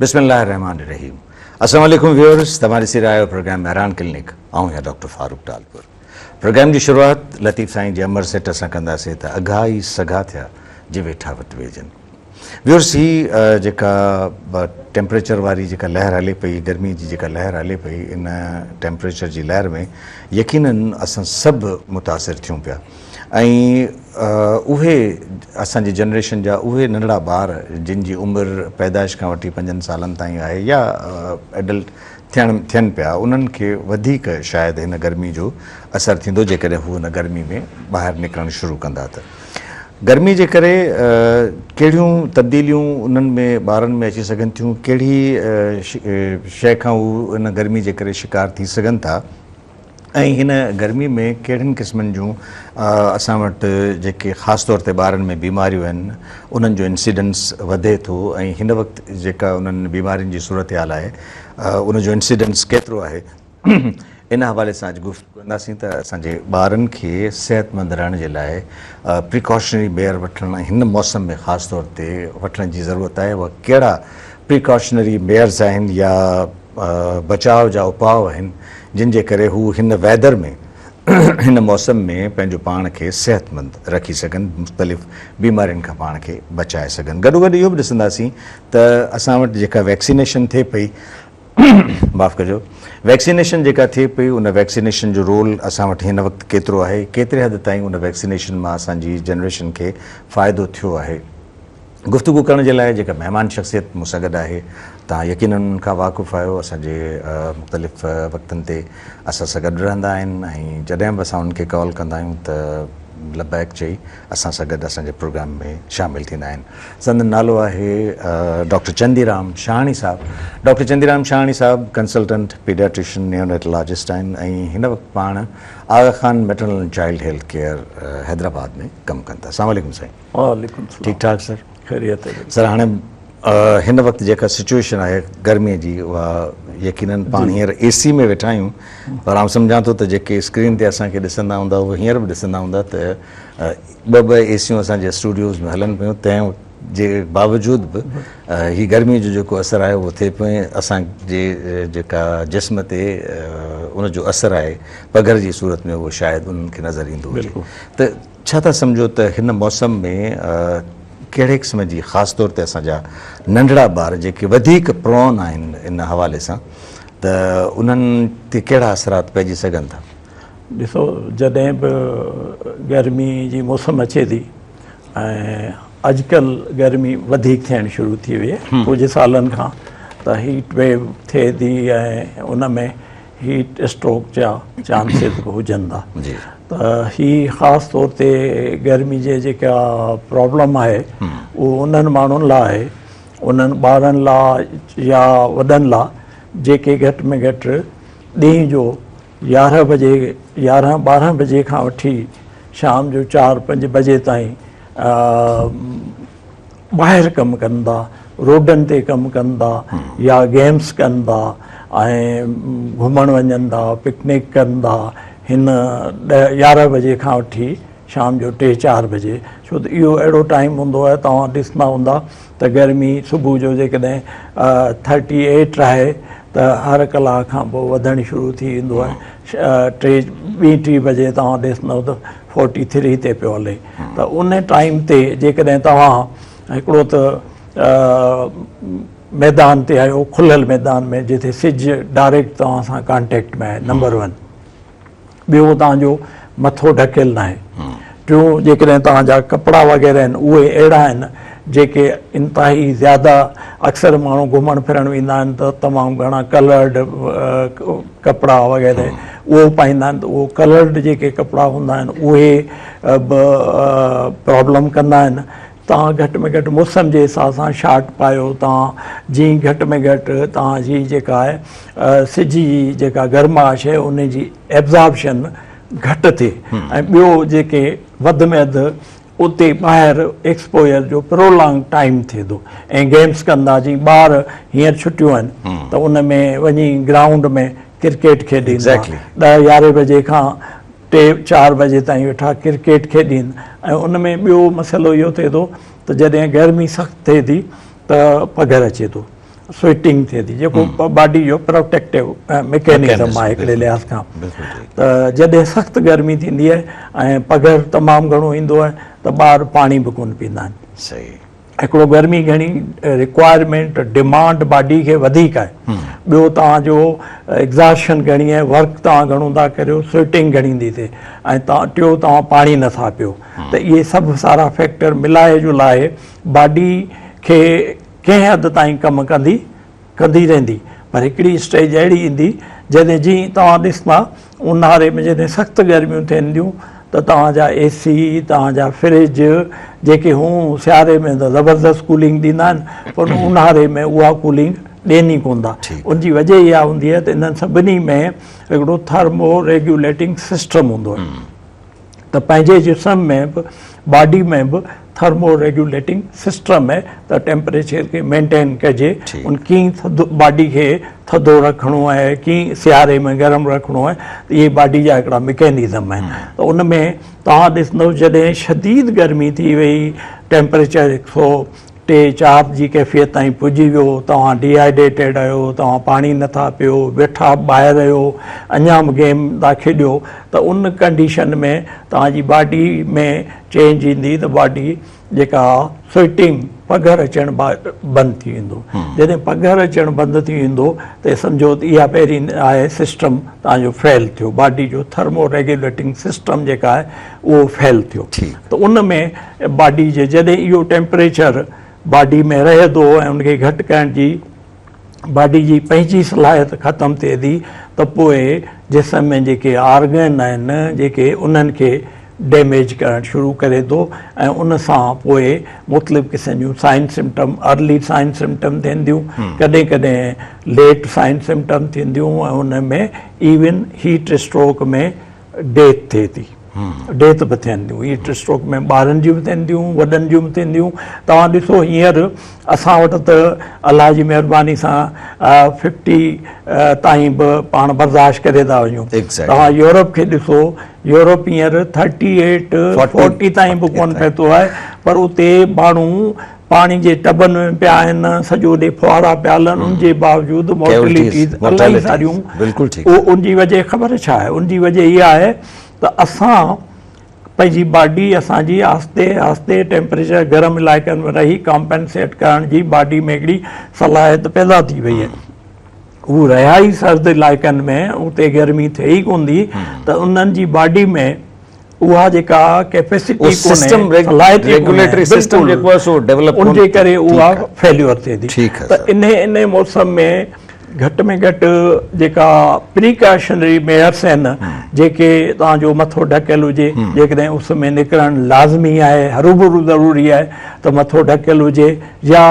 बिस्मिल्लाहिर्रहमानिर्रहीम। अस्सलाम वालेकुम व्यूअर्स, तमारी सी रहा है प्रोग्राम मेहरान क्लिनिक। आऊं या डॉक्टर फारूक टालपुर। प्रोग्राम की शुरुआत लतीफ़ साईं जे अमर सेट असां कंदासीं त अघा ई सघा थिया जे वेठा वटि वेझनि। व्यूअर्स, ही जेका टेम्परेचर वारी जेका लहर हले पई, गर्मी जी जेका लहर हले पई, इन टेम्परेचर जी लहर में यकीनन असां सभु मुतासिर थियूं पिया। ऐं उहे असांजी जनरेशन जा उहे नंढड़ा ॿार जिन जी उमिरि पैदाइश खां वठी 5 सालनि ताईं आहे या एडल्ट थियनि पिया, उन्हनि खे वधीक शायदि हिन गर्मी जो असरु थींदो जेकॾहिं हू हिन गर्मी में ॿाहिरि निकिरणु शुरू कंदा त। गर्मी जे करे कहिड़ियूं तब्दीलियूं उन्हनि में ॿारनि में अची सघनि थियूं, कहिड़ी शइ खां हू हिन गर्मी जे करे शिकार थी सघनि था, ऐं हिन गर्मी में कहिड़ियुनि क़िस्मनि जूं असां वटि जेके ख़ासि तौर ते ॿारनि में बीमारियूं आहिनि उन्हनि जो इंसिडेंस वधे थो, ऐं हिन वक़्तु जेका उन्हनि बीमारियुनि जी सूरत हाल आहे उनजो इंसिडेंस केतिरो आहे, इन हवाले सां अॼु गुफ़्तगू कंदासीं त असांजे ॿारनि खे सिहतमंद रहण जे लाइ प्रिकॉशनरी मेयर वठणु हिन मौसम में ख़ासि तौर ते वठण जी ज़रूरत आहे। उहा कहिड़ा प्रिकॉशनरी मेयर्स आहिनि या बचाव जा उपाउ आहिनि जिन जे करे हू हिन वेदर में हिन मौसम में पंहिंजो पाण खे सिहतमंद रखी सघनि, मुख़्तलिफ़ बीमारियुनि खां पाण खे बचाए सघनि। गॾोगॾु इहो बि ॾिसंदासीं त असां वटि जेका वैक्सीनेशन थिए पई, माफ़ु कजो, वैक्सीनेशन जेका थिए पई उन वैक्सीनेशन जो रोल असां वटि हिन वक़्तु केतिरो आहे, केतिरे हद ताईं उन वैक्सीनेशन मां असांजी जनरेशन खे फ़ाइदो थियो आहे। गुफ़्तगू करण जे लाइ जेका महिमान शख़्सियत मूं सां गॾु आहे, तव्हां यकीनन उन्हनि खां वाक़ुफ़ु आहियो, असांजे मुख़्तलिफ़ वक़्तनि ते असां सां गॾु रहंदा आहिनि, ऐं जॾहिं बि असां उन्हनि खे कॉल कंदा आहियूं त लबैक चई असां सां गॾु असांजे प्रोग्राम में शामिलु थींदा आहिनि। संदन नालो आहे doctor Chandiram Shahani sahib. Doctor Chandiram Shahani sahib consultant paediatrician neonatologist आहिनि, ऐं हिन वक़्तु पाण Aga Khan maternal and child health care Hyderabad में कमु कनि था। अस्सलाम वालेकुम साईं। वालेकुम सलाम। ठीकु ठाक सर? ख़ैरियत है सर। हाणे हिन वक़्तु जेका सिचुएशन आहे गर्मीअ जी, उहा यकीनन पाण हींअर एसी में वेठा आहियूं, पर आउं सम्झां थो त जेके स्क्रीन ते असांखे ॾिसंदा हूंदा उहे हींअर बि ॾिसंदा हूंदा त ॿ एसियूं असांजे स्टूडियोज़ में हलनि पियूं, तंहिं जे बावजूदि बि हीअ गर्मी जो जेको असरु आहे उहो थिए पियो। असांजे जेका जिस्म ते उनजो असरु आहे पघर जी सूरत में, उहो शायदि उन्हनि खे नज़र ईंदो हुजे। त छा था सम्झो त हिन मौसम में कहिड़े क़िस्म जी ख़ासि तौर ते असांजा नंढड़ा ॿार जेके वधीक प्रोन आहिनि इन हवाले सां, त उन्हनि ते कहिड़ा असरात पइजी सघनि था? ॾिसो, जॾहिं बि गर्मी जी मौसम अचे थी, ऐं अॼुकल्ह गर्मी वधीक थियणु शुरू थी वई आहे कुझु सालनि खां, त हीट वेव थिए थी ऐं उन में हीट स्ट्रोक जा चांसिस बि हुजनि था। त हीअ ख़ासि तौर ते गर्मी जे जेका प्रॉब्लम आहे उहो उन्हनि माण्हुनि लाइ आहे, उन्हनि ॿारनि लाइ या वॾनि लाइ जेके घटि में घटि ॾींहं जो 11-12 बजे खां वठी शाम जो 4-5 बजे ताईं ॿाहिरि कमु कनि था, रोडनि ते कमु कनि था या गेम्स कनि था ऐं घुमणु वञनि था, पिकनिक कनि था हिन 11 बजे खां वठी शाम जो 3-4 बजे। छो त इहो अहिड़ो टाइम हूंदो आहे, तव्हां ॾिसंदा हूंदा त गर्मी सुबुह जो जेकॾहिं 38 आहे त हर कलाक खां पोइ वधणु शुरू थी वेंदो आहे। 2-3 बजे तव्हां ॾिसंदव त 43 ते पियो हले। त उन टाइम ते जेकॾहिं तव्हां हिकिड़ो त मैदान ते आहियो, खुलियल मैदान में जिते सिजु डायरेक्ट तव्हां सां कॉन्टेक्ट में आहे, नंबर 1। ॿियो, तव्हांजो मथो ढकियलु न आहे। टियों, जेकॾहिं तव्हांजा कपिड़ा वग़ैरह आहिनि उहे अहिड़ा आहिनि जेके इंतिहाई ज़्यादा, अक्सर माण्हू घुमणु फिरणु वेंदा आहिनि त तमामु घणा कलर्ड कपिड़ा वग़ैरह उहो पाईंदा आहिनि, त उहो कलर्ड जेके कपिड़ा हूंदा आहिनि उहे बि प्रॉब्लम कंदा आहिनि। तव्हां घटि में घटि मौसम जे हिसाब सां शार्ट पायो, तव्हां जीअं घटि में घटि तव्हांजी जेका आहे सिज जी जेका गर्माश आहे उन जी एब्ज़ॉर्प्शन घटि थिए, ऐं ॿियो जेके वधि में वधि उते ॿाहिरि एक्सपोजर जो प्रोलॉन्ग टाइम थिए थो, ऐं गेम्स कंदा। जीअं ॿार हींअर छुटियूं आहिनि त उन में वञी ग्राउंड में क्रिकेट खेॾींदा, 10-11 बजे खां 3-4 बजे ताईं वेठा क्रिकेट खेॾीनि। ऐं उन में ॿियो मसइलो इहो थिए थो त जॾहिं गर्मी सख़्तु थिए थी त पघर अचे थो, स्वेटिंग थिए थी, जेको बॉडी जो प्रोटेक्टिव मैकेनिज़म आहे हिकिड़े लिहाज़ खां। त जॾहिं सख़्तु गर्मी थींदी आहे ऐं पघर तमामु घणो ईंदो आहे त ॿार पाणी बि कोन पीअंदा आहिनि। सही। हिकिड़ो गर्मी घणी रिक्वायरमेंट डिमांड बॉडी खे वधीक आहे। ॿियो तव्हांजो एग्ज़ॉशन घणी आहे, वर्क तव्हां घणो था करियो, स्वेटिंग घणी थी थिए, ऐं टियों तव्हां पाणी नथा पियो। त इहे सभु सारा फैक्टर मिलाए जुलाए बॉडी खे कंहिं हद ताईं कमु कंदी रहंदी, पर हिकिड़ी स्टेज अहिड़ी ईंदी जॾहिं जीअं तव्हां ॾिसंदा ऊन्हारे में जॾहिं सख़्तु गर्मियूं थियंदियूं त तव्हांजा AC, तव्हांजा फ्रिज जेके हूं सियारे में त ज़बरदस्त कूलिंग ॾींदा आहिनि, पर ऊन्हारे में उहा कूलिंग ॾियनि ई कोन था। उनजी वजह इहा हूंदी आहे त इन्हनि सभिनी में हिकिड़ो थर्मो रेगुलेटिंग सिस्टम हूंदो आहे। त पंहिंजे जिस्म में बि बॉडी में बि थर्मो रेगुलेटिंग सिस्टम आहे त टेम्परेचर खे मेंटेन कजे, उन कीअं बॉडी खे थधो रखिणो आहे, कीअं सियारे में गरम रखिणो आहे, त इहे बॉडी जा हिकिड़ा मैकेनिज़म आहिनि। त उन में तव्हां ॾिसंदव जॾहिं शदीद गर्मी थी वई, टेम्परेचर 103-104 जी कैफ़ियत ताईं पुॼी वियो, तव्हां डिहाइड्रेटेड आहियो, तव्हां पाणी नथा पियो, वेठा ॿाहिरि आहियो, अञा बि गेम था खेॾियो, त उन कंडीशन में तव्हांजी बॉडी में चेंज ईंदी त बॉडी जेका स्वेटिंग पघर अचणु बंदि थी वेंदो। जॾहिं पघर अचणु बंदि थी वेंदो त सम्झो त इहा पहिरीं आहे सिस्टम तव्हांजो फेल थियो, बॉडी जो थर्मो रेगुलेटिंग सिस्टम जेका आहे उहो फेल थियो। त उन में बॉडी जे जॾहिं इहो टेम्परेचर बॉडी में रहे थो ऐं उनखे घटि करण जी बॉडी जी पंहिंजी सलाहियत ख़तमु थिए थी, त पोइ जिस्म में जेके ऑर्गन आहिनि जेके उन्हनि खे डैमेज करणु शुरू करे थो, ऐं उन सां पोइ मुख़्तलिफ़ क़िस्म जूं sign symptom, early sign symptom थींदियूं, कॾहिं कॾहिं लेट साइन सिम्टम थींदियूं, ऐं उन में इवन हीट स्ट्रोक में डेथ थिए थी, डेथ बि थियनि थियूं। हीट स्ट्रोक में ॿारनि जूं बि थियनि थियूं, वॾनि जूं बि थींदियूं। तव्हां ॾिसो हींअर असां वटि त अलाह जी महिरबानी सां 50 ताईं बि पाण बर्दाश्त करे था वञूं। तव्हां यूरोप खे ॾिसो, यूरोप हींअर 38-40 ताईं बि कोन पहुतो आहे, पर उते माण्हू पाणी जे टबनि में पिया आहिनि, सॼो ॾींहुं फुआरा पिया हलनि, उनजे बावजूदि मोर्टेलिटीज़ इलाही सारियूं। उनजी वजह ख़बर छा आहे? उनजी वजह इहा आहे त असां पंहिंजी बॉडी असांजी आहिस्ते आहिस्ते टेम्परेचर गरम इलाइक़नि में रही कॉम्पेंसेट करण जी बॉडी में हिकिड़ी सलाहियत पैदा थी वई आहे। उहो रहिया ई सर्द इलाइक़नि में, उते गर्मी थिए ई कोन थी, त उन्हनि जी बॉडी में उहा जेका कैपेसिटी उनजे करे उहा फेल्यूर थिए थी। त इन मौसम में घटि में घटि जेका प्रिकॉशनरी मेयर्स आहिनि, जेके तव्हांजो मथो ढकियलु हुजे, जेकॾहिं उस में निकिरणु लाज़मी आहे, हरूभरू ज़रूरी आहे त मथो ढकियलु हुजे, या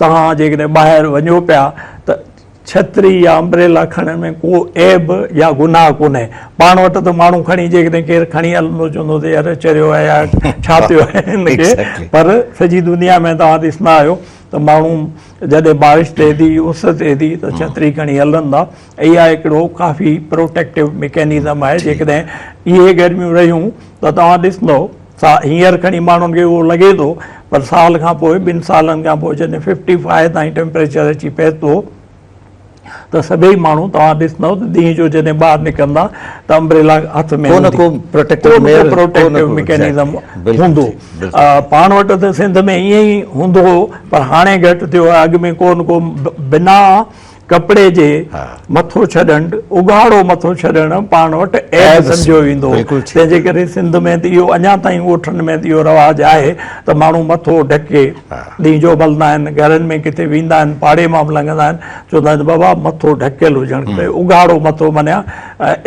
तव्हां जेकॾहिं ॿाहिरि वञो पिया त छतरी या अम्ब्रेला खणण में को ऐब या गुनाह कोन्हे। पाण वटि त माण्हू खणी जेकॾहिं केरु खणी हलंदो चवंदो त यार चरियो आहे या छा थियो आहे हिनखे, पर सॼी दुनिया में तव्हां ॾिसंदा आहियो त माण्हू जॾहिं बारिश थिए थी, उस थिए थी त छतरी खणी हलनि था। इहा हिकिड़ो काफ़ी प्रोटेक्टिव मैकेनिज़म आहे। जेकॾहिं इहे गर्मियूं रहियूं त तव्हां ॾिसंदो हींअर खणी माण्हुनि खे उहो लॻे थो, पर साल खां पोइ 2 सालनि खां पोइ जॾहिं 55 ताईं टेम्परेचर अची पए थो त सभई माण्हू तव्हां ॾिसंदव त ॾींहं जो जॾहिं ॿाहिरि निकिरंदा त अम्ब्रेला हथ में प्रोटेक्टिव मैकेनिज़म हूंदो। पाण वटि त सिंध में ईअं ई हूंदो हो, पर हाणे घटि थियो आहे। अॻु में को बिना कपिड़े जे मथो छॾणु, उघाड़ो मथो छॾणु पाण वटि ऐब सम्झो वेंदो। तंहिंजे करे सिंध में त इहो अञा ताईं ॻोठनि में त इहो रवाजु आहे त माण्हू मथो ढके ॾींहं जो मलंदा आहिनि, घरनि में किथे वेंदा आहिनि, पाड़े मां बि लंघंदा आहिनि, चवंदा आहिनि बाबा मथो ढकियलु हुजणु खपे, उघाड़ो मथो माना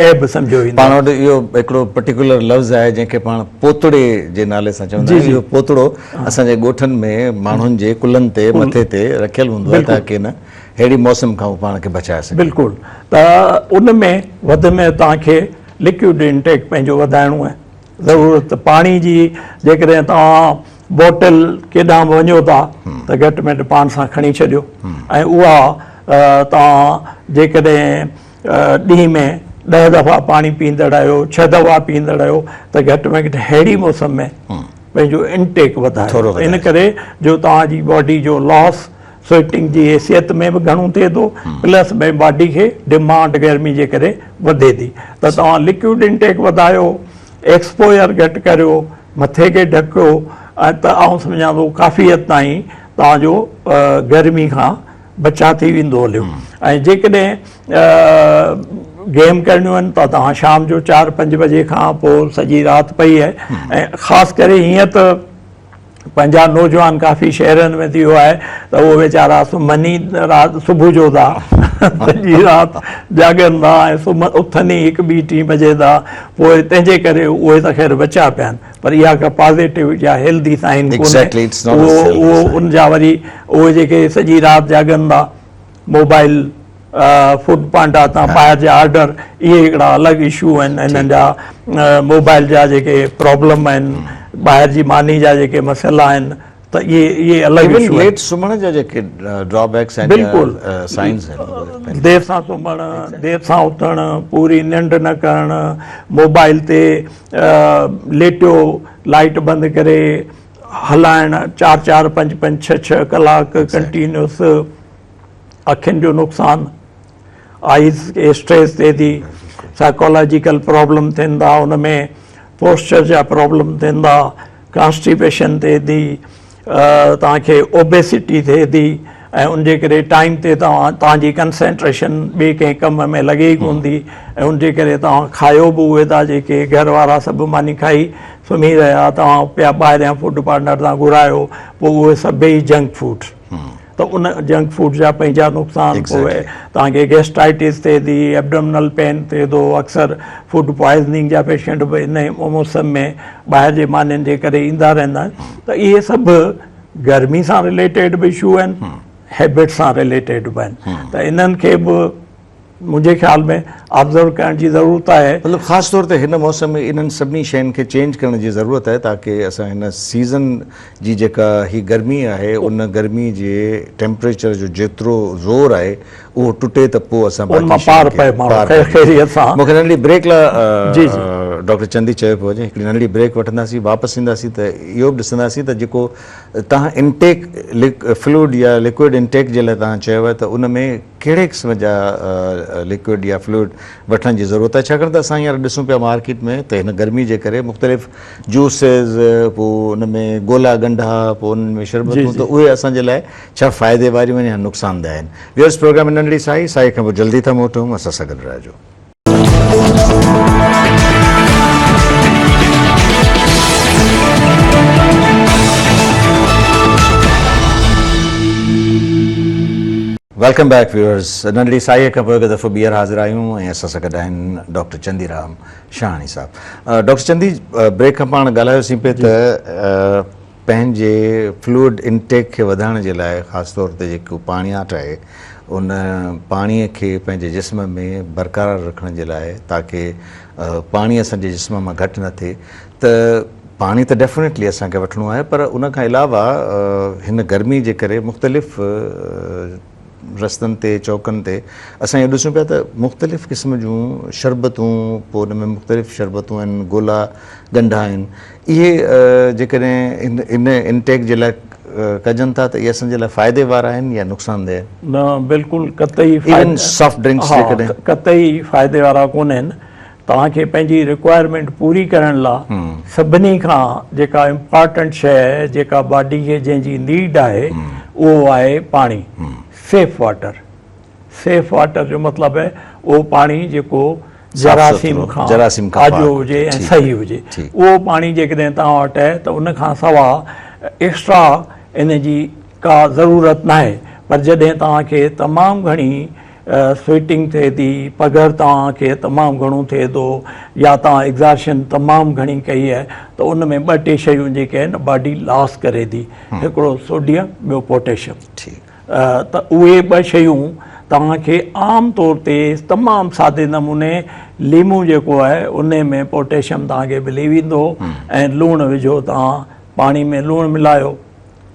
ऐब सम्झो वेंदो। पाण वटि इहो हिकिड़ो पर्टिकुलर लफ़्ज़ आहे जंहिंखे पाण पोतड़े जे नाले सां चवंदा आहियूं। इहो पोतड़ो असांजे ॻोठनि में माण्हुनि जे कुलनि ते मथे ते रखियलु हूंदो आहे ताकी न अहिड़ी मौसम खां पाण खे बचाए सघे। बिल्कुलु। त उन में वधि में तव्हांखे लिक्विड इंटेक पंहिंजो वधाइणो आहे। ज़रूरत पाणी जी जेकॾहिं तव्हां बोटल केॾांहुं बि वञो था त घटि में घटि पाण सां खणी छॾियो, ऐं उहा तव्हां जेकॾहिं ॾींहं में 10 दफ़ा पाणी पीअंदड़ आहियो, 6 दफ़ा पीअंदड़ आहियो, त घटि में घटि अहिड़ी मौसम में पंहिंजो इंटेक वधायो। इन करे जो तव्हांजी बॉडी जो लॉस स्वेटिंग जी हैसियत में बि घणो थिए थो, प्लस भई बॉडी खे डिमांड गर्मी जे करे वधे थी। त तव्हां लिक्विड इनटेक वधायो, एक्सपोजर घटि करियो, मथे खे ढकियो, ऐं त आउं सम्झां थो काफ़ी हद ताईं तव्हांजो गर्मी खां बचा थी वेंदो हलियो। ऐं जेकॾहिं गेम करणियूं आहिनि त तव्हां शाम जो 4-5 बजे खां पोइ सॼी राति पई आहे। ऐं ख़ासि करे हीअं त पंहिंजा नौजवान काफ़ी शहरनि में थी वियो आहे त उहे वीचारा सुम्हनि राति सुबुह जो था, सॼी राति जाॻनि था ऐं उथनि ई 1-2-3 बजे था, पोइ तंहिंजे करे उहे त ख़ैर बचा पिया आहिनि। पर इहा का पॉज़िटिव या हेल्दी साइन कोन्हे। उहो उन जा वरी उहे जेके सॼी राति जाॻनि था, मोबाइल फूड पांडा तां ॿाहिरि जा ऑर्डर, इहे हिकिड़ा अलॻि इशू आहिनि। इन्हनि जा मोबाइल जा जेके प्रॉब्लम आहिनि, ॿाहिरि जी मानी जा जेके मसइला आहिनि, त इहे अलॻि इशू लेट सुम्हण जा जेके ड्रॉबैक्स आहिनि, बिल्कुलु साइंस आहिनि, देरि सां सुम्हणु, देरि सां उथणु, पूरी निंड न करणु, मोबाइल ते लेटियो, लाइट बंदि करे हलाइणु 4-4, 5-5, 6-6 कलाक कंटिन्यूस, अखियुनि जो नुक़सानु, आइज़ खे स्ट्रेस थिए थी, साइकोलॉजिकल प्रॉब्लम थियनि था, उन में पोस्चर जा प्रॉब्लम थियनि था, कॉन्स्टिपेशन थिए थी, तव्हांखे ओबेसिटी थिए थी, ऐं उनजे करे टाइम ते तव्हांजी कंसंट्रेशन ॿिए कंहिं कम में लॻे ई कोन थी। ऐं उनजे करे तव्हां खायो बि उहे था जेके घर वारा सभु मानी खाई सुम्ही रहिया, तव्हां पिया ॿाहिरियां फूड पार्टनर तां घुरायो, पोइ उहे सभई जंक फूड, त उन जंक फूड जा पंहिंजा नुक़सान, पोइ तव्हांखे गैस्ट्राइटिस थिए थी, एब्डोमिनल पेन थिए थो, अक्सर फूड पॉइज़निंग जा पेशेंट बि इन मौसम में ॿाहिरि जे मानियुनि जे करे ईंदा रहंदा आहिनि। त इहे सभु गर्मी सां रिलेटेड बि इशू आहिनि, हैबिट सां रिलेटेड बि आहिनि। त इन्हनि खे बि मुंहिंजे ख्याल में ऑब्ज़र्व करण जी ज़रूरत आहे। मतिलबु ख़ासि तौर ते हिन मौसम में इन्हनि सभिनी शयुनि खे चेंज करण जी ज़रूरत आहे, ताकी असां हिन सीज़न जी जेका ही गर्मी आहे, उन गर्मी जे टेम्परेचर जो जेतिरो ज़ोर आहे उहो टुटे त पोइ असां मूंखे नंढड़ी ब्रेक लाइ डॉक्टर चंदी चयो पियो हुजे, हिकिड़ी नंढड़ी ब्रेक वठंदासीं, वापसि ईंदासीं त इहो बि ॾिसंदासीं त जेको तव्हां इंटेक फ्लूइड या लिक्विड इंटेक जे लाइ तव्हां चयो आहे त उन में कहिड़े क़िस्म जा लिक्विड या फ्लूइड वठण जी ज़रूरत आहे। छाकाणि त असां हींअर ॾिसूं पिया मार्केट में त हिन गर्मी जे करे मुख़्तलिफ़ जूसिस, पोइ उन में गोला गंढा, पोइ उन में शरबतूं, त उहे असांजे लाइ छा फ़ाइदे वारियूं आहिनि या नुक़सानदेह आहिनि। व्यूअर्स, प्रोग्राम में नंढड़ी साई खां पोइ जल्दी था मोटूं, असां सां गॾु रहिजो। वेलकम बैक व्यूअर्स, नंढड़ी साईअ खां पोइ हिकु दफ़ो ॿीहर हाज़िर आहियूं ऐं असां सां गॾु आहिनि डॉक्टर चंदीराम शाहानी साहब। डॉक्टर चंदी, ब्रेक खां पाण ॻाल्हायोसीं पिए त पंहिंजे फ्लूइड इंटेक खे वधाइण जे लाइ ख़ासि तौर ते जेको पाणियाट आहे, उन पाणीअ खे पंहिंजे जिस्म में बरक़रार रखण जे लाइ, ताकी पाणी असांजे जिस्म मां घटि न थिए, त पाणी त डेफिनेटली असांखे वठिणो आहे, पर उन खां अलावा हिन गर्मी जे करे मुख़्तलिफ़ रस्तनि ते, चौकनि ते असां इहो ॾिसूं पिया त मुख़्तलिफ़ क़िस्म जूं शरबतूं, पोइ उन में मुख़्तलिफ़ शरबतूं आहिनि, गोला गंढा आहिनि, इहे जेकॾहिं इन इंटेक जे लाइ कजनि था त इहे असांजे लाइ फ़ाइदे वारा आहिनि या नुक़सानदेह? न, बिल्कुलु कतई सॉफ्ट ड्रिंक्स कतई फ़ाइदे वारा कोन आहिनि। तव्हांखे पंहिंजी रिक्वायरमेंट पूरी करण लाइ सभिनी खां जेका इम्पॉर्टेंट शइ आहे, जेका बॉडी खे जंहिंजी नीड आहे, उहो आहे पाणी, सेफ वाटर। सेफ वाटर जो मतिलबु आहे उहो पाणी जेको जरासीम खां आजो हुजे ऐं सही हुजे। उहो पाणी जेकॾहिं तव्हां वटि आहे त उन खां सवाइ एक्स्ट्रा इन जी का ज़रूरत नाहे। पर जॾहिं तव्हांखे तमामु घणी स्वेटिंग थिए थी, पघर तव्हांखे तमामु घणो थिए थो, या तव्हां एग्ज़ॉशन तमामु घणी कई आहे, त उन में 2-3 शयूं जेके आहिनि बॉडी लॉस करे थी, हिकिड़ो सोडियम, ॿियो पोटेशियम। त उहे 2 शयूं तव्हांखे आम तौर ते तमामु सादे नमूने, लीमू जेको आहे उन में पोटेशियम तव्हांखे मिली वेंदो, ऐं लूणु विझो, तव्हां पाणी में लूणु मिलायो,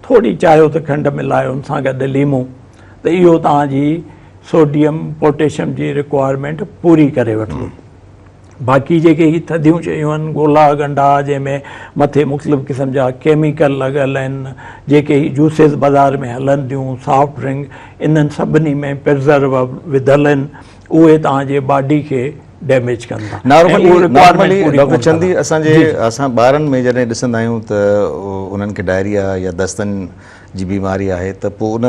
थोरी चाहियो त खंडु मिलायो, उन सां गॾु लीमू, त इहो तव्हांजी सोडियम पोटेशियम जी रिक्वायरमेंट पूरी करे वठंदो। बाक़ी जेके ही थधियूं शयूं आहिनि गोला गंडा जंहिंमें मथे मुख़्तलिफ़ क़िस्म जा केमिकल लॻल आहिनि, जेके ही जूसिस बाज़ार में हलनि थियूं, सॉफ्ट ड्रिंक, इन्हनि सभिनी में प्रिज़र्व विधल आहिनि, उहे तव्हांजे बॉडी खे डैमेज कंदा। नॉर्मली डॉक्टर चंदी असां ॿारनि में जॾहिं ॾिसंदा आहियूं त उन्हनि खे डायरिया या दस्तनि जी बीमारी आहे त पोइ उन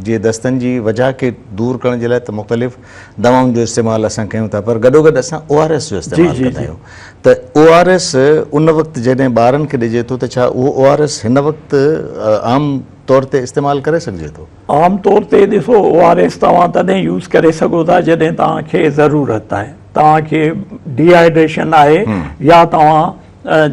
जे दस्तनि जी वजह खे दूरि करण जे लाइ त मुख़्तलिफ़ दवाउनि जो इस्तेमालु असां कयूं था, पर गॾोगॾु असां ORS जो इस्तेमालु कंदा आहियूं। त ORS उन वक़्तु जॾहिं ॿारनि खे ॾिजे थो त छा उहो ORS हिन वक़्तु आम तौर ते इस्तेमालु करे सघिजे थो? आम तौर ते ॾिसो, ORS तव्हां तॾहिं यूज़ करे सघो था जॾहिं तव्हांखे ज़रूरत आहे, तव्हांखे डिहाइड्रेशन आहे या तव्हां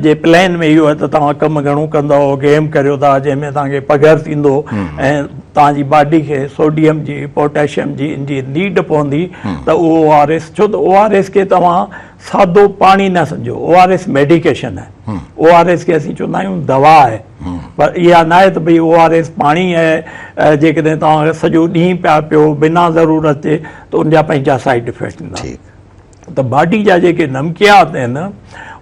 जे प्लान में इहो आहे त तव्हां कमु घणो कंदव, गेम करियो था जंहिंमें तव्हांखे पघर थींदो ऐं तव्हांजी बॉडी खे सोडियम जी पोटेशियम जी इन जी नीड पवंदी त उहो ORS, छो त ORS खे तव्हां सादो पाणी न सम्झो, ORS मेडिकेशन आहे, ORS खे असीं चवंदा आहियूं दवा आहे, पर इहा न आहे त भई ORS पाणी आहे, जेकॾहिं तव्हां सॼो ॾींहुं पिया पियो बिना ज़रूरत जे त उनजा पंहिंजा साइड इफेक्ट ईंदा। त बॉडी जा जेके नमकियात आहिनि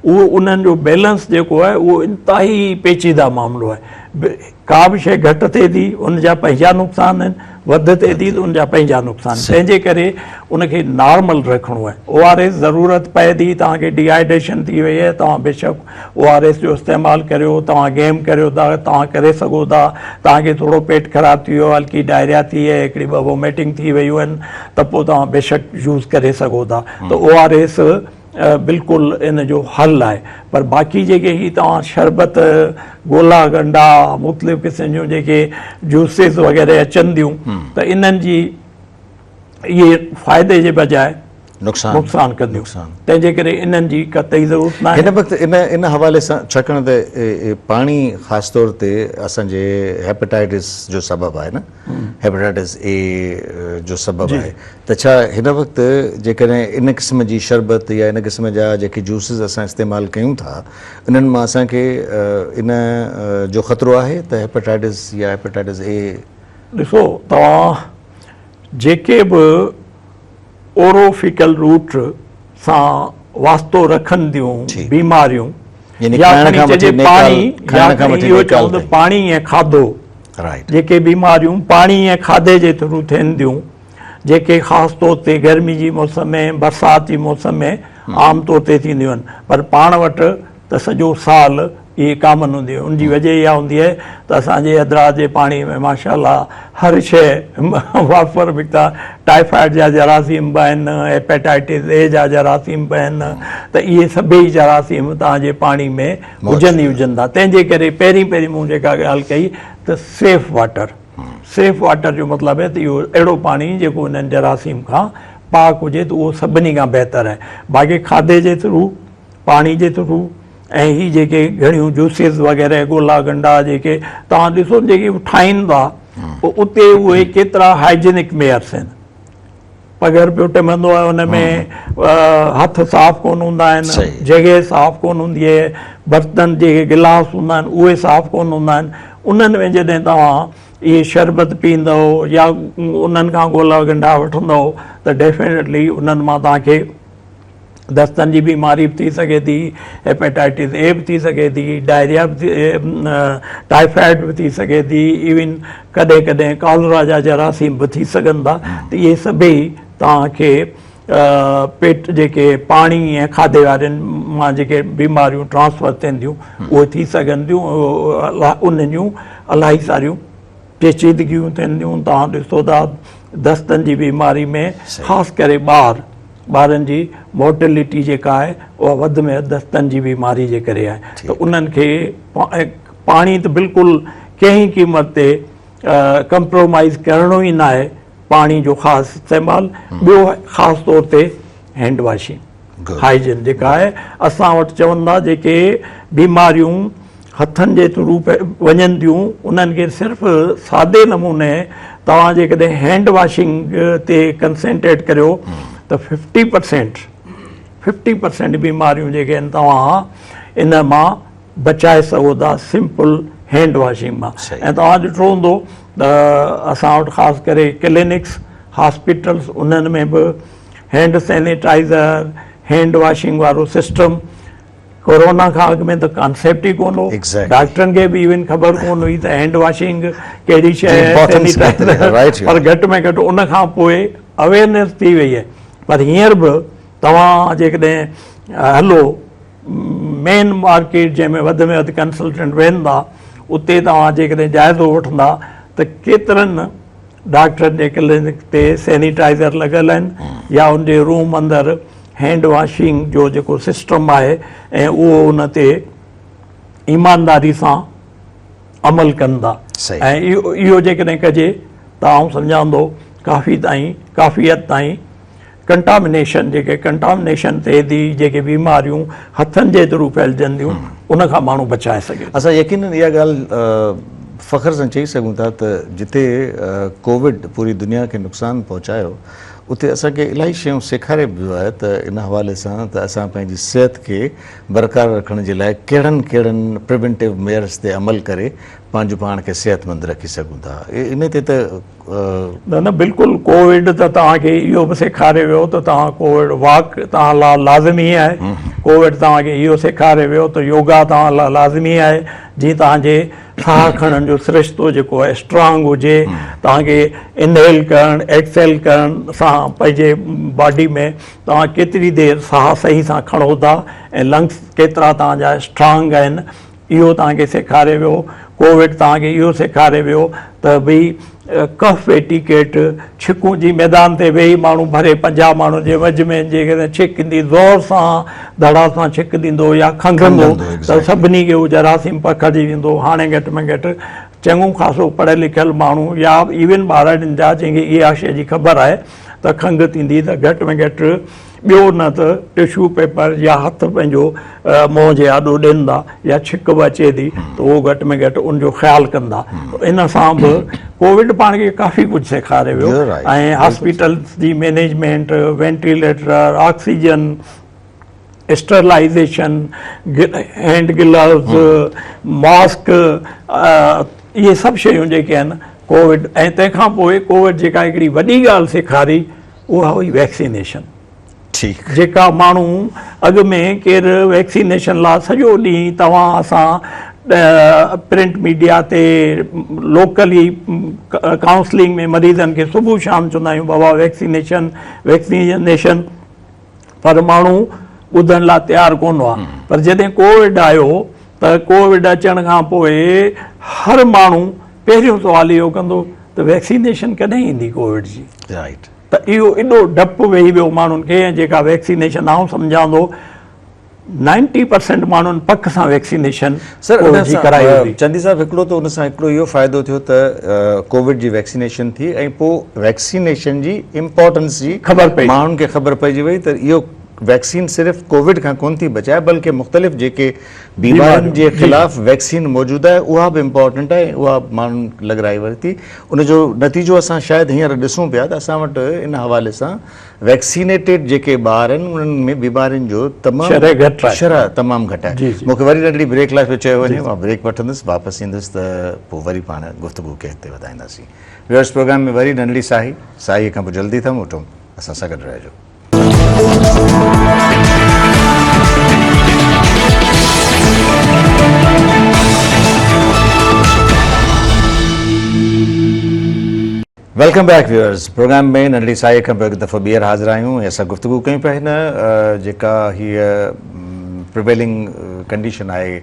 उहो उन्हनि जो बैलेंस जेको आहे उहो इंतिहाई पेचीदा मामिलो आहे। का बि शइ घटि थिए थी उनजा पंहिंजा नुक़सान आहिनि, वधि थिए थी त उनजा पंहिंजा नुक़सान, तंहिंजे करे उनखे नॉर्मल रखिणो आहे। ORS ज़रूरत पए थी, तव्हांखे डिहाइड्रेशन थी वई आहे, तव्हां बेशक ORS जो इस्तेमालु करियो, तव्हां गेम करियो था, तव्हां करे सघो था, तव्हांखे थोरो पेट ख़राबु थी वियो, हल्की डायरिया थी आहे, हिकिड़ी ॿ वॉमिटिंग थी वयूं आहिनि, त पोइ तव्हां बेशक यूज़ करे सघो था। त ORS बिल्कुलु इन जो हल आहे, पर बाक़ी जेके ही तव्हां शरबत, गोला गंडा, मुख़्तलिफ़ क़िस्म जूं जेके जूसिस वग़ैरह अचनि थियूं त इन्हनि जी इहे फ़ाइदे जे बजाए नुक़सान कंदियूं, तंहिंजे करे इन्हनि जी कतई ज़रूरत न आहे। हिन वक़्तु इन हवाले सां छाकाणि त पाणी ख़ासि तौर ते असांजे हेपेटाइटिस जो सबबु आहे न, हेपेटाइटिस A जो सबबु आहे, त छा हिन वक़्तु जेकॾहिं इन क़िस्म जी शरबत या इन क़िस्म जा जेके जूसिस असां इस्तेमालु कयूं था इन्हनि मां असांखे इन जो ख़तरो आहे त हेपेटाइटिस या हेपेटाइटिस A? ॾिसो, तव्हां जेके बि ओरोफिकल रूट सां वास्तो रखनि थियूं बीमारियूं, पाणी ऐं खाधो, जेके बीमारियूं पाणी ऐं खाधे जे थ्रू थियनि थियूं, जेके ख़ासि तौर ते गर्मी जी मौसम में, बरसाति जी मौसम में आम तौर ते थींदियूं आहिनि, पर पाण वटि त सॼो साल इहे कॉमन हूंदी आहे। उनजी वजह इहा हूंदी आहे त असांजे अदराज जे पाणी में माशाअल्लाह हर शइ वाफ़र मिक़दार टाइफाइड जा जरासीम बि आहिनि, हेपेटाइटिस A जा जरासीम बि आहिनि, त इहे सभई जरासीम तव्हांजे पाणी में हुजनि ई हुजनि था। तंहिंजे करे पहिरीं मूं जेका ॻाल्हि कई त सेफ वाटर, सेफ वाटर जो मतिलबु आहे त इहो अहिड़ो पाणी जेको इन्हनि जरासीम खां पाक हुजे त उहो सभिनी खां बहितरु आहे। बाक़ी खाधे जे थ्रू, पाणी जे थ्रू ऐं ही जेके घणियूं जूसिस वग़ैरह गोला गंडा जेके तव्हां ॾिसो जेके ठाहीनि था उते उहे केतिरा हाइजीनिक मेयर्स आहिनि, पघर पियो टमंदो आहे, हुन में हथ साफ़ कोन हूंदा आहिनि, जॻह साफ़ कोन हूंदी आहे, बर्तन जेके गिलास हूंदा आहिनि उहे साफ़ कोन हूंदा आहिनि। उन्हनि में जॾहिं तव्हां इहे शरबत पीअंदव या उन्हनि खां गोला गंडा वठंदव त डेफिनेटली उन्हनि मां तव्हांखे दस्तनि जी बीमारी बि थी सघे थी, हेपेटाइटिस A बि थी सघे थी, डायरिया बि टाइफाइड बि थी सघे थी, इवन कॾहिं कॾहिं कॉलरा जा जरासीम बि थी सघनि था। त इहे सभई तव्हांखे पेट जेके पाणी ऐं खाधे वारनि मां जेके बीमारियूं ट्रांसफर थियनि थियूं उहे थी सघनि थियूं, उन जूं इलाही सारियूं पेचीदगियूं थियनि थियूं। तव्हां ॾिसो था दस्तनि जी बीमारी में ख़ासि करे ॿारनि जी मोर्टेलिटी जेका आहे उहा वधि में वधि दस्तनि जी बीमारी जे करे आहे। त उन्हनि खे पाणी त बिल्कुलु कंहिं क़ीमत ते कंप्रोमाइज़ करिणो ई न आहे, पाणी जो ख़ासि इस्तेमालु। ॿियो ख़ासि तौर ते हैंड वॉशिंग, हाइजीन जेका आहे असां वटि चवनि था जेके बीमारियूं हथनि जे थ्रू वञनि थियूं उन्हनि खे सिर्फ़ु सादे नमूने तव्हां जेकॾहिं हैंड वॉशिंग ते कंसंट्रेट करियो त 50% बीमारियूं जेके आहिनि तव्हां इन मां बचाए सघो था सिंपल हैंड वॉशिंग मां। ऐं तव्हां ॾिठो हूंदो त असां वटि ख़ासि करे क्लिनिक्स, हॉस्पिटल्स, उन्हनि में बि हैंड सैनिटाइज़र, हैंड वॉशिंग वारो सिस्टम कोरोना खां अॻु में त कॉन्सेप्ट ई कोन हो Exactly. डॉक्टरनि खे बि इवन ख़बर कोन हुई त हैंड वॉशिंग कहिड़ी शइ जी, आहे importance sanitizer केतिरी आहे, right, पर घटि में घटि उन खां पोइ अवेयरनेस थी वई आहे पर हींअर बि तव्हां जेकॾहिं हलो मेन मार्केट जंहिंमें वधि में वधि कंसल्टेंट वेहनि था उते तव्हां जेकॾहिं जाइज़ो वठंदा त केतिरनि डॉक्टरनि जे क्लिनिक ते सैनिटाइज़र लॻल आहिनि या उनजे रूम अंदरि हैंड वॉशिंग जो जेको सिस्टम आहे ऐं उहो उन ते ईमानदारी सां अमल कनि था सही। ऐं इहो जेकॾहिं कजे त आउं सम्झां थो काफ़ी हद ताईं कंटामिनेशन जेके कंटामिनेशन थिए थी जेके बीमारियूं हथनि जे थ्रू फैलजनि थियूं उन खां माण्हू बचाए सघे असां यकीनन इहा ॻाल्हि फ़ख्र सां चई सघूं था त जिते कोविड पूरी दुनिया खे नुक़सानु पहुचायो उते असांखे इलाही शयूं सेखारे वियो आहे त इन हवाले सां त असां पंहिंजी सिहत खे बरक़रार रखण जे लाइ कहिड़नि प्रिवेंटिव मेयर्स ते अमल करे पंहिंजो पाण खे सिहतमंद रखी सघूं था इन ते त न बिल्कुलु कोविड त तव्हांखे इहो बि सेखारे वियो त तव्हां कोविड वॉक तव्हां लाइ लाज़मी आहे कोविड तव्हांखे इहो सेखारे वियो त योगा तव्हां लाइ लाज़मी आहे जीअं तव्हांजे साह खणण जो सिरिश्तो जेको आहे स्ट्रांग हुजे तव्हांखे इनहेल करणु एक्सेल करण सां पंहिंजे बॉडी में तव्हां केतिरी देरि साह सही सां खणो था ऐं लंग्स केतिरा तव्हांजा स्ट्रांग आहिनि इहो तव्हांखे सेखारे वियो कोविड तव्हांखे इहो सेखारे वियो त भई कफ एटिकेट छिकूं जी मैदान ते वेही माण्हू भरे 50 माण्हुनि जे विच में जेकॾहिं छिक ईंदी ज़ोर सां धड़ा सां छिक ॾींदो या खंघंदो त सभिनी खे उहो जरासीम पखिड़िजी वेंदो हाणे घटि में घटि चङो ख़ासो पढ़ियल लिखियल माण्हू या इवन ॿारनि जा जंहिंखे इहा शइ जी ख़बर आहे त खंघि थींदी त घटि में घटि ॿियो न त टिशू पेपर या हथु पंहिंजो मुंहं जे आॾो ॾियनि था या छिक बि अचे थी त उहो घटि में घटि उनजो ख़्यालु कंदा इन सां बि कोविड पाण खे काफ़ी कुझु सेखारे वियो ऐं हॉस्पिटल्स जी management ventilator oxygen sterilisation hand gloves mask इहे सभु शयूं जेके आहिनि कोविड ऐं तंहिंखां पोइ कोविड जेका हिकिड़ी वॾी ॻाल्हि सेखारी उहा हुई वैक्सीनेशन ठीकु जेका माण्हू अॻु में केरु वैक्सीनेशन लाइ सॼो ॾींहुं तव्हां असां प्रिंट मीडिया ते लोकली काउंसलिंग में मरीज़नि खे सुबुह शाम चवंदा आहियूं बाबा वैक्सीनेशन पर माण्हू ॿुधण लाइ तयारु कोन हुआ पर जॾहिं कोविड आयो त कोविड अचण खां पोइ हर माण्हू पहिरियों सुवाल इहो कंदो त वैक्सीनेशन कॾहिं ईंदी कोविड जी राइट त इहो एॾो डपु वेही वियो माण्हुनि खे जेका वैक्सीनेशन आउं सम्झां थो 90% माण्हुनि पक सां वैक्सीनेशन जी कराई हुई चंदी साहिबु हिकिड़ो त उन सां हिकिड़ो इहो फ़ाइदो थियो त कोविड जी वैक्सीनेशन थी ऐं पोइ वैक्सीनेशन जी इम्पोर्टेंस जी ख़बर पई माण्हुनि खे ख़बर पइजी वई त इहो वैक्सीन सिर्फ़ु कोविड खां कोन थी बचाए बल्कि मुख़्तलिफ़ जेके बीमारियुनि जे ख़िलाफ़ वैक्सीन मौजूदु आहे उहा बि इम्पोर्टेंट आहे उहा माण्हुनि लॻाराई वरिती उनजो नतीजो असां शायदि हींअर ॾिसूं पिया त असां वटि इन हवाले सां वैक्सीनेटेड जेके ॿार आहिनि उन्हनि में बीमारियुनि जो शरह तमामु घटि आहे मूंखे वरी नंढड़ी ब्रेक लाइ पियो चयो वञे मां ब्रेक वठंदुसि वापसि ईंदुसि त पोइ वरी पाण गुफ़्तगू खे अॻिते वधाईंदासीं व्यूअर्स प्रोग्राम में वरी नंढड़ी साही खां पोइ जल्दी था मोटूं असां सां गॾु रहिजो वेलकम बैक व्यूअर्स प्रोग्राम में नंढड़ी साई खां पोइ हिकु दफ़ो ॿीहर हाज़िर आहियूं ऐं असां गुफ़्तगू कयूं पिया हिन जेका हीअ प्रिवेलिंग कंडीशन आहे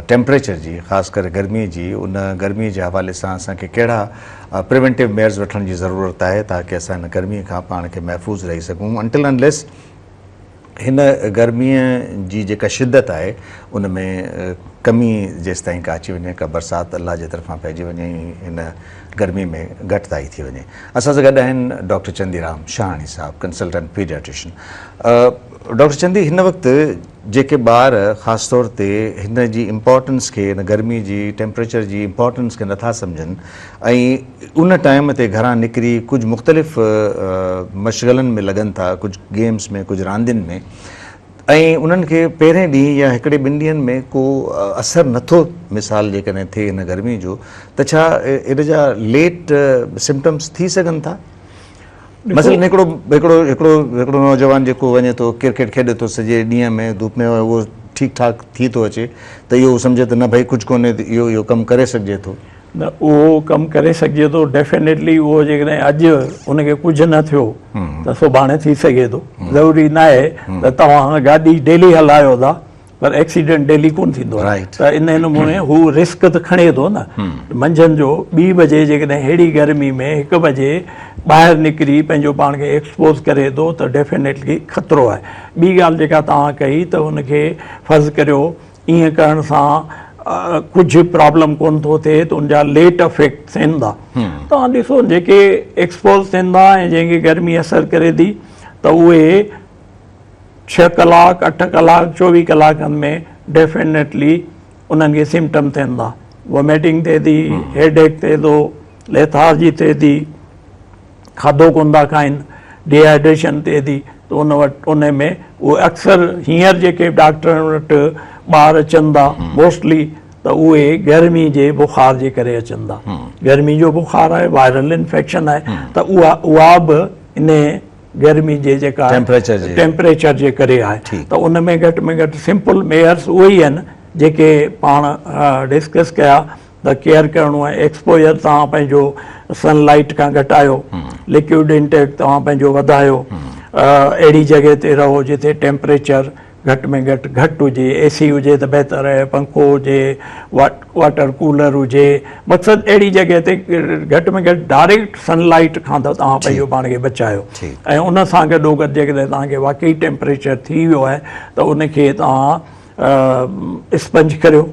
टेम्परेचर जी ख़ासि करे गर्मीअ जी उन गर्मीअ जे हवाले सां असांखे कहिड़ा प्रिवेंटिव मेयर्स वठण जी ज़रूरत आहे ताकी असां हिन गर्मीअ खां पाण खे महफ़ूज़ रही सघूं अंटिल अनलेस हिन गर्मीअ जी जेका शिदत आहे उन में कमी जेसि ताईं का अची वञे का बरसाति अलाह जे तरफ़ां पइजी वञे हिन गर्मी में घटिताई थी वञे असां सां गॾु आहिनि doctor Chandiram Shahani sahib consultant paediatrician doctor चंदी हिन वक़्तु जेके ॿार ख़ासि तौर ते हिन जी इम्पोर्टेंस खे हिन गर्मी जी टेम्परेचर जी इम्पोर्टेंस खे नथा सम्झनि ऐं उन टाइम ते घरां निकिरी कुझु मुख़्तलिफ़ मशग़लनि में लॻनि था कुझु गेम्स में कुझु रांदियुनि में ऐं उन्हनि खे पहिरें ॾींहुं या हिकिड़े ॿिनि ॾींहंनि में को असरु नथो मिसाल जेकॾहिं थिए हिन गर्मी जो त छा इन जा लेट सिम्टम्स थी सघनि था मसलन हिकिड़ो नौजवान जेको वञे थो क्रिकेट खेॾे थो सॼे ॾींहं में धूप में उहो ठीकु ठाक थी थो अचे त इहो सम्झे त न भई कुझु कोन्हे त इहो कमु करे सघिजे थो न उहो कमु करे सघिजे थो डेफिनेटली उहो जेकॾहिं अॼु उनखे कुझु न थियो त सुभाणे थी सघे थो ज़रूरी न आहे त तव्हां गाॾी डेली हलायो था पर एक्सीडेंट डेली कोन थींदो आहे त इन नमूने हू रिस्क त खणे थो न मंझंदि जो 2 बजे जेकॾहिं अहिड़ी गर्मी में 1 बजे ॿाहिरि निकिरी पंहिंजो पाण खे एक्सपोज़ करे थो त डेफिनेटली ख़तरो आहे ॿी ॻाल्हि जेका तव्हां कई त उनखे फर्ज़ु करियो ईअं करण सां कुझु प्रॉब्लम कोन थो थिए त उनजा लेट इफेक्ट थियनि था तव्हां ॾिसो जेके एक्सपोज़ थियनि था ऐं जंहिंखे गर्मी असरु करे थी त उहे 6 कलाक 8 कलाक 24 कलाकनि में डेफिनेटली उन्हनि खे सिम्टम थियनि था वॉमिटिंग थिए थी हेडेक थिए थो लेथार्जी थिए थी खाधो कोन था खाइनि डिहाइड्रेशन थिए थी त उन में उहे अक्सर हींअर जेके डॉक्टरनि वटि ॿार अचनि था मोस्टली त उहे गर्मी जे बुखार जे करे अचनि था गर्मी जो बुखार आहे वायरल इन्फेक्शन आहे त उहा बि इन गर्मी जे जेका टेम्परेचर जे करे आहे त उन में घटि सिंपल मेयर्स उहे ई आहिनि जेके पाण डिस्कस कया त केयर करिणो आहे एक्सपोजर तव्हां पंहिंजो सनलाइट खां घटायो लिक्विड इंटेक तव्हां पंहिंजो वधायो अहिड़ी जॻह ते रहो जिते टेम्परेचर घटि में घटि हुजे एसी हुजे त बहितर आहे पंखो हुजे वाटर कूलर हुजे मक़सदु अहिड़ी जॻह ते घटि में घटि डायरेक्ट सनलाइट खां त तव्हां पंहिंजो पाण खे बचायो ऐं उन सां गॾोगॾु जेकॾहिं तव्हांखे वाक़ई टेम्परेचर थी वियो आहे त उनखे तव्हां स्पंज करियो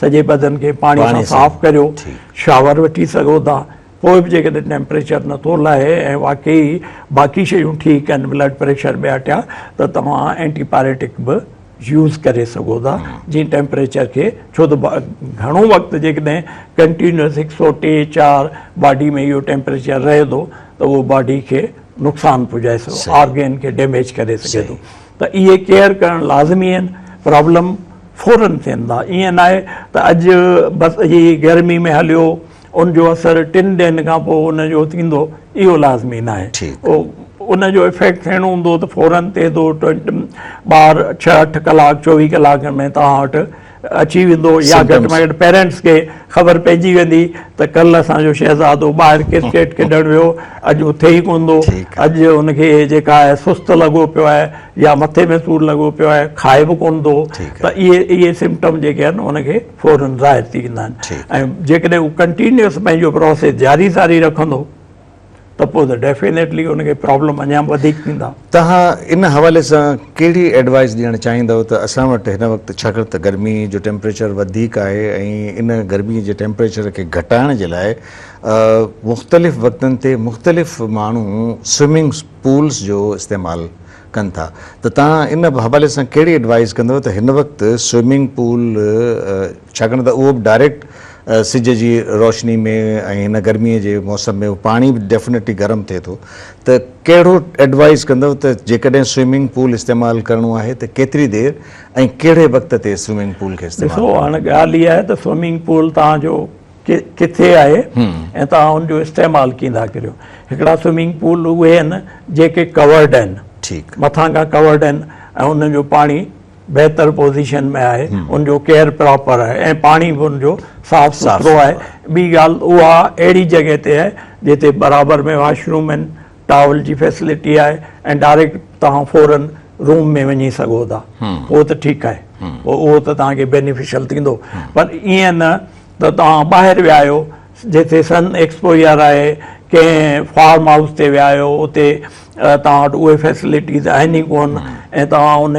सॼे बदन खे पाणी सां साफ़ करियो शावर वठी सघो था पोइ बि जेकॾहिं टेम्परेचर नथो लहे ऐं वाक़ई बाक़ी शयूं ठीकु आहिनि ब्लड प्रेशर ॿिया टिया त तव्हां एंटीपायरेटिक बि यूज़ करे सघो था जीअं टेम्परेचर खे छो त घणो वक़्तु जेकॾहिं कंटिन्यूअस 103-4 बॉडी में इहो टेम्परेचर रहे थो त उहो बॉडी खे नुक़सानु पुॼाए सघो ऑर्गेन खे डैमेज करे सघे थो त इहे केयर करणु लाज़मी आहिनि प्रॉब्लम फौरन थियनि था ईअं न आहे त अॼु बसि हीअ गर्मी में हलियो उनजो असरु 3 ॾींहंनि खां पोइ उनजो थींदो इहो लाज़मी न आहे उनजो इफेक्ट थियणो हूंदो त फौरन थिए थो 6-8 कलाक 24 कलाकनि में तव्हां वटि अची वेंदो या घटि में घटि पेरेंट्स खे ख़बर पइजी वेंदी त कल्ह असांजो शहज़ादो ॿाहिरि क्रिकेट खेॾणु वियो अॼु उथे ई कोन थो अॼु उनखे जेका आहे सुस्तु लॻो पियो आहे या मथे में सूरु लॻो पियो आहे खाए बि कोन थो त इहे सिम्टम जेके आहिनि उनखे फौरन ज़ाहिर थी वेंदा आहिनि ऐं जेकॾहिं उहो कंटिन्यूअस पंहिंजो प्रोसेस जारी रखंदो त पोइ त डेफिनेटली उनखे प्रॉब्लम अञा वधीक थींदा तव्हां इन हवाले सां कहिड़ी एडवाइस ॾियणु चाहींदव त असां वटि हिन वक़्तु छाकाणि त गर्मी जो टेम्परेचर वधीक आहे ऐं इन गर्मी जे टेम्परेचर खे घटाइण जे लाइ मुख़्तलिफ़ वक़्तनि ते मुख़्तलिफ़ माण्हू स्विमिंग पूल्स जो इस्तेमालु कनि था त तव्हां इन हवाले सां कहिड़ी एडवाइस कंदव त हिन वक़्तु स्विमिंग पूल छाकाणि त उहो बि डायरेक्ट सिज जी रोशनी में ऐं हिन गर्मीअ जे मौसम में पाणी बि डेफिनेटली गर्म थिए थो त कहिड़ो एडवाइस कंदव त जेकॾहिं स्विमिंग पूल इस्तेमालु करिणो आहे त केतिरी देरि ऐं कहिड़े वक़्त ते स्विमिंग पूल खे इस्तेमालु ॾिसो हाणे ॻाल्हि इहा आहे त स्विमिंग पूल तव्हांजो किथे आहे ऐं तव्हां हुनजो इस्तेमालु कीअं था करियो हिकिड़ा स्विमिंग पूल उहे आहिनि जेके कवर्ड आहिनि ठीकु मथां खां कवर्ड आहिनि ऐं उनजो पाणी बहितर पोज़ीशन में आहे उनजो केयर प्रॉपर आहे ऐं पाणी बि उनजो साफ़ सुथिरो आहे ॿी ॻाल्हि उहा अहिड़ी जॻह ते आहे जिते बराबरि में वॉशरूम आहिनि टॉवल जी फैसिलिटी आहे ऐं डायरेक्ट तव्हां फौरन रूम में वञी सघो था उहो त ठीकु आहे उहो त तव्हांखे बेनिफिशियल थींदो पर ईअं न त तव्हां ॿाहिरि विया आहियो जिते सन एक्सपोजर आहे कंहिं फार्म हाउस ते विया आहियो उते तव्हां वटि उहे फैसिलिटीज़ आहिनि ई कोन ऐं तव्हां उन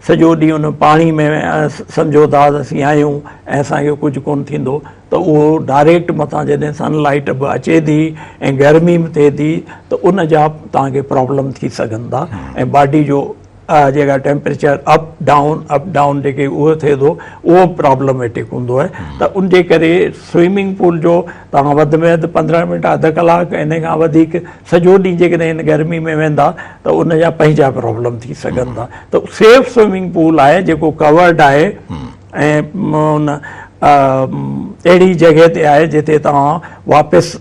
सॼो ॾींहुं उन पाणी में सम्झो था त असीं आहियूं ऐं असांखे कुझु कोन थींदो त उहो डायरेक्ट मथां जॾहिं सनलाइट बि अचे थी ऐं गर्मी बि थिए थी त उन जा तव्हांखे प्रॉब्लम थी सघनि था ऐं बॉडी जो जेका टेम्परेचर अप डाउन जेके उहो थिए थो उहो प्रॉब्लमेटिक हूंदो आहे त उनजे करे स्विमिंग पूल जो तव्हां वधि में वधि 15 मिंट अधु कलाक इन खां वधीक सॼो ॾींहुं जेकॾहिं हिन गर्मी में वेंदा त उन जा पंहिंजा प्रॉब्लम थी सघनि था त सेफ स्विमिंग पूल आहे जेको कवर्ड आहे ऐं उन अहिड़ी जॻह ते आहे जिते तव्हां वापसि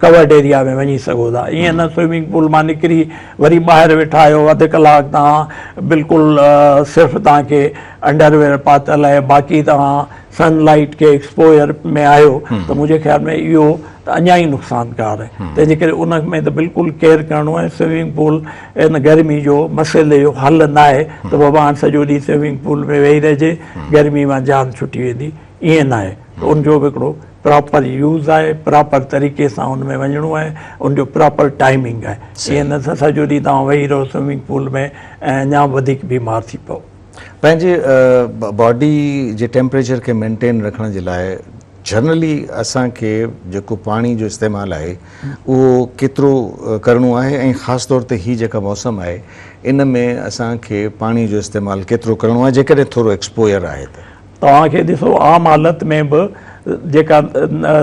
कवर्ड एरिया में वञी सघो था। ईअं न स्विमिंग पूल मां निकिरी वरी ॿाहिरि वेठा आहियो, अधु कलाकु तव्हां बिल्कुलु सिर्फ़ु तव्हांखे अंडरवेयर पातल आहे, बाक़ी तव्हां सनलाइट खे एक्सपोजर में आहियो त मुंहिंजे ख़्याल में इहो त अञा ई नुक़सानकार आहे। तंहिंजे करे उन में त बिल्कुलु केयर करिणो आहे। स्विमिंग पूल इन गर्मी जो मसइले जो हल न आहे त बाबा हाणे सॼो ॾींहुं स्विमिंग पूल में वेही रहिजे, गर्मी मां जान छुटी वेंदी, ईअं न आहे। उनजो बि हिकिड़ो प्रॉपर यूज़ आहे, प्रॉपर तरीक़े सां उन में वञिणो आहे, उनजो प्रॉपर टाइमिंग आहे। ईअं न त सॼो ॾींहुं तव्हां वेही रहो स्विमिंग पूल में ऐं अञा वधीक बीमार थी पओ। पंहिंजे बॉडी जे टेम्परेचर खे मेंटेन रखण जे लाइ जनरली असांखे जेको पाणी जो इस्तेमालु आहे उहो केतिरो करिणो आहे, ऐं ख़ासि तौर ते हीअ जेका मौसम आहे इन में असांखे पाणी जो इस्तेमालु केतिरो करिणो आहे जेकॾहिं थोरो एक्सपोजर आहे त? तव्हांखे ॾिसो आम हालत में बि जेका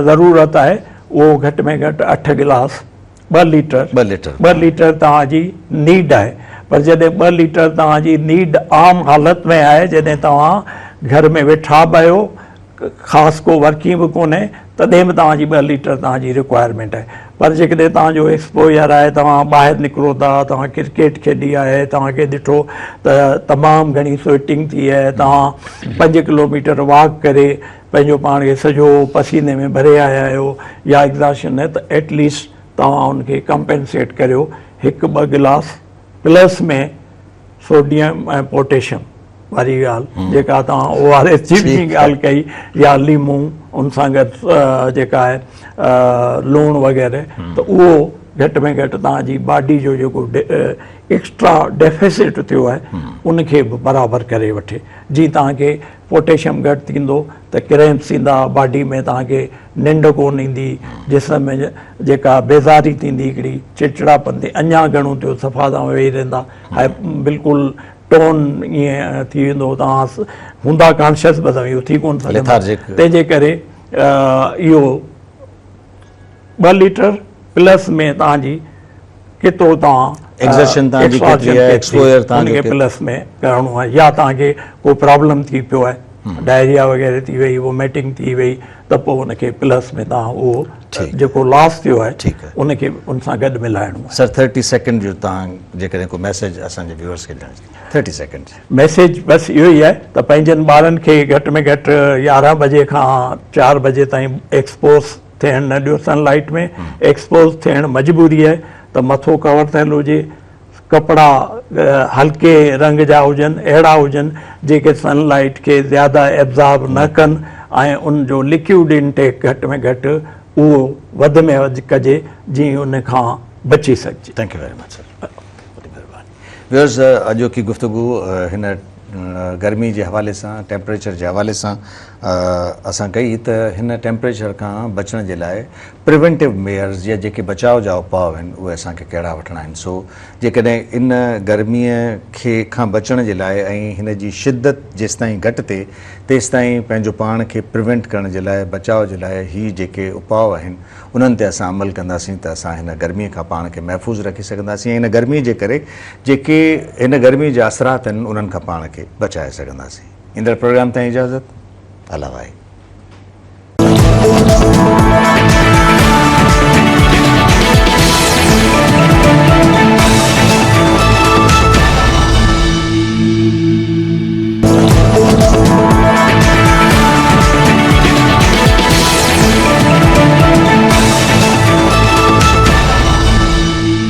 ज़रूरत आहे उहो घटि में घटि 8 गिलास 2 लीटर तव्हांजी नीड आहे। पर जॾहिं 2 लीटर तव्हांजी नीड आम हालत में आहे, जॾहिं तव्हां घर में वेठा बि आहियो, ख़ासि को वर्किंग बि कोन्हे, तॾहिं बि तव्हांजी 2 लीटर तव्हांजी रिक्वायरमेंट आहे। पर जेकॾहिं तव्हांजो एक्सपोजर आहे, तव्हां ॿाहिरि निकिरो था, तव्हां क्रिकेट खेॾी आहे, तव्हांखे ॾिठो त तमामु घणी स्वेटिंग थी आहे, तव्हां 5 किलोमीटर वॉक करे पंहिंजो पाण खे सॼो पसीने में भरे आया आहियो या एग्ज़ॉशन आहे, त एटलीस्ट तव्हां उनखे कंपेंसेट करियो 1-2 गिलास प्लस में सोडियम ऐं पोटेशियम वारी ॻाल्हि जेका तव्हां ORS जी बि ॻाल्हि कई, या लीमू उन सां गॾु जेका आहे लूणु वग़ैरह, त उहो घटि में घटि तव्हांजी बॉडी जो जेको एक्स्ट्रा डेफिसिट थियो आहे उनखे बि बराबरि करे वठे। जीअं तव्हांखे पोटेशियम घटि थींदो त क्रैम्प्स ईंदा, बॉडी में तव्हांखे निंड कोन ईंदी, जिस्म में जेका बेज़ारी थींदी, हिकिड़ी चिड़चिड़ापन थी, अञा घणो थियो सफ़ा तव्हां वेही रहंदा, हाणे बिल्कुलु टोन ईअं थी वेंदो, तव्हां हूंदा कॉन्शियस बि इहो थी कोन सघंदा। तंहिंजे करे इहो 2 लीटर प्लस में तव्हांजी केतिरो तव्हां प्लस में करिणो आहे, या तव्हांखे को प्रॉब्लम थी पियो आहे, डायरिया वग़ैरह थी वई, वोमिटिंग थी वई, त पोइ उनखे प्लस में तव्हां उहो जेको लॉस थियो आहे उनखे उन सां गॾु मिलाइणो आहे। सर 30 सेकेंड जो तव्हां जेकॾहिं को मैसेज असांजे व्यूअर्स खे ॾियणु 30 सेकेंड मैसेज बसि इहो ई आहे त पंहिंजनि ॿारनि खे घटि में घटि 11 बजे खां 4 बजे ताईं एक्सपोज थियणु न ॾियो सनलाइट में। एक्सपोज थियणु मजबूरी आहे त मथो कवर थियलु हुजे, कपिड़ा हल्के रंग जा हुजनि, अहिड़ा हुजनि जेके सनलाइट खे ज़्यादा एब्ज़ॉर्ब न कनि, ऐं उनजो लिक्विड इनटेक घटि में घटि उहो वधि में वधि कजे जीअं उन खां बची सघिजे। Thank U very much sir, वॾी महिरबानी। व्यूअर्स, अॼोकी गुफ़्तगू हिन गर्मी जे हवाले सां, टेम्परेचर जे हवाले सां असां कई त हिन टेम्परेचर खां बचण जे लाइ प्रिवेंटिव मेयर्स या जेके बचाव जा उपाउ आहिनि उहे असांखे कहिड़ा वठिणा आहिनि। सो जेकॾहिं इन गर्मीअ खां बचण जे लाइ ऐं हिन जी शिदत जेसिताईं घटि थिए तेसिताईं पंहिंजो पाण खे प्रिवेंट करण जे लाइ, बचाव जे लाइ हीअ जेके उपाउ आहिनि उन्हनि ते असां अमल कंदासीं त असां हिन गर्मीअ खां पाण खे महफ़ूज़ रखी सघंदासीं, ऐं हिन गर्मीअ जे करे जेके हिन गर्मीअ जा असरात आहिनि उन्हनि खां पाण खे बचाए सघंदासीं। ईंदड़ प्रोग्राम ताईं इजाज़त, अल्लाह वाहे।